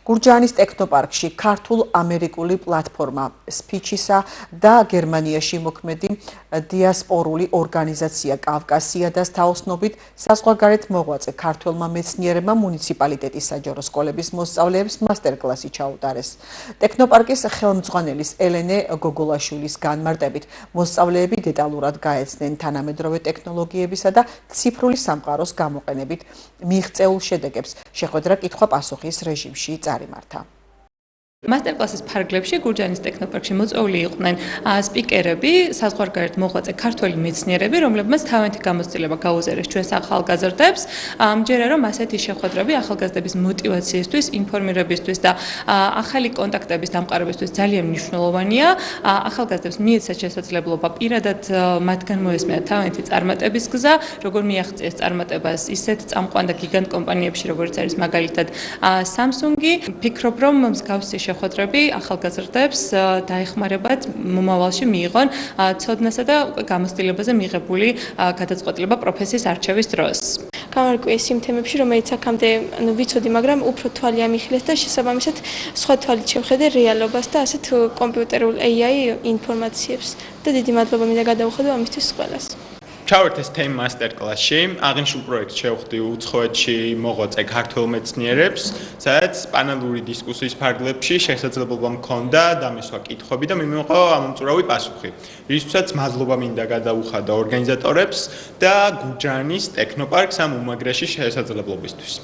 გურჯაანის ტექნოპარკში ქართულ-ამერიკული პლატფორმა სფიჩისა და გერმანიაში მოქმედი დიასპორული ორგანიზაცია კავკასიადას თაოსნობით საზღვარგარეთ მოღვაწე ქართველმა მეცნიერებმა მუნიციპალიტეტის საჯარო სკოლების მოსწავლეებს მასტერკლასი ჩაუტარეს. ტექნოპარკის ხელმძღვანელის ელენე გოგოლაშვილის განმარტებით მოსწავლეები დეტალურად გაეცნენ თანამედროვე ტექნოლოგიებისა და ციფრული სამყაროს გამოყენებით მიღწეულ შედეგებს. შეხვედრა კითხვა-პასუხის რეჟიმში წარიმართა. მასტერკლასის ფარგლებში გურჯაანის ტექნოპარკში მოწვეული იყვნენ სპიკერები, საზღვარგარეთ მოღვაწე ქართველი მეცნიერები, რომლებმაც თავიანთი გამოცდილება გაუზარეს ჩვენს ახალგაზრდებს. მჯერა რომ ასეთი შეხვედრები ახალგაზრდების მოტივაციისთვის, ინფორმირებისთვის და ახალი კონტაქტების დამყარებისთვის ძალიან მნიშვნელოვანია. ახალგაზრდებს მიეცათ შესაძლებლობა პირადად მათგან მოესმენათ თავიანთი წარმატების გზა, როგორ მიაღწიეს წარმატებას ისეთ წამყვან და გიგანტ კომპანიებში, როგორც არის მაგალითად Samsung-ი. ფიქრობ, რომ მსგავსი შეხვედრები ახალგაზრდებს დაეხმარებათ მომავალში მიიღონ ცოდნასა და გამოცდილებაზე მიღებული გადაწყვეტილება პროფესიის არჩევის დროს. გამარკვიეს იმ თემებში, რომელიც აქამდე ვიცოდი, მაგრამ უფრო თვალი ამიხილეს და შესაბამისად სხვა თვალით შევხედე რეალობას და ასეთ კომპიუტერულ AI ინფორმაციებს. და დიდი მადლობა მინდა გადავუხადო ამისთვის ყველას. ჩავართ ეს თემა მასტერკლასში. აღნიშნულ პროექტს შევხვდი უცხოეთში მოღვაწე ქართველ მეცნიერებს, სადაც პანელური დისკუსიის ფარგლებში შესაძლებლობა მქონდა დამისვა კითხვები და მიმოყო ამომწურავი პასუხი. რისთვისაც მადლობა მინდა გადავუხადო ორგანიზატორებს და გურჯაანის ტექნოპარკს ამ უმაგრესი შესაძლებლობისთვის.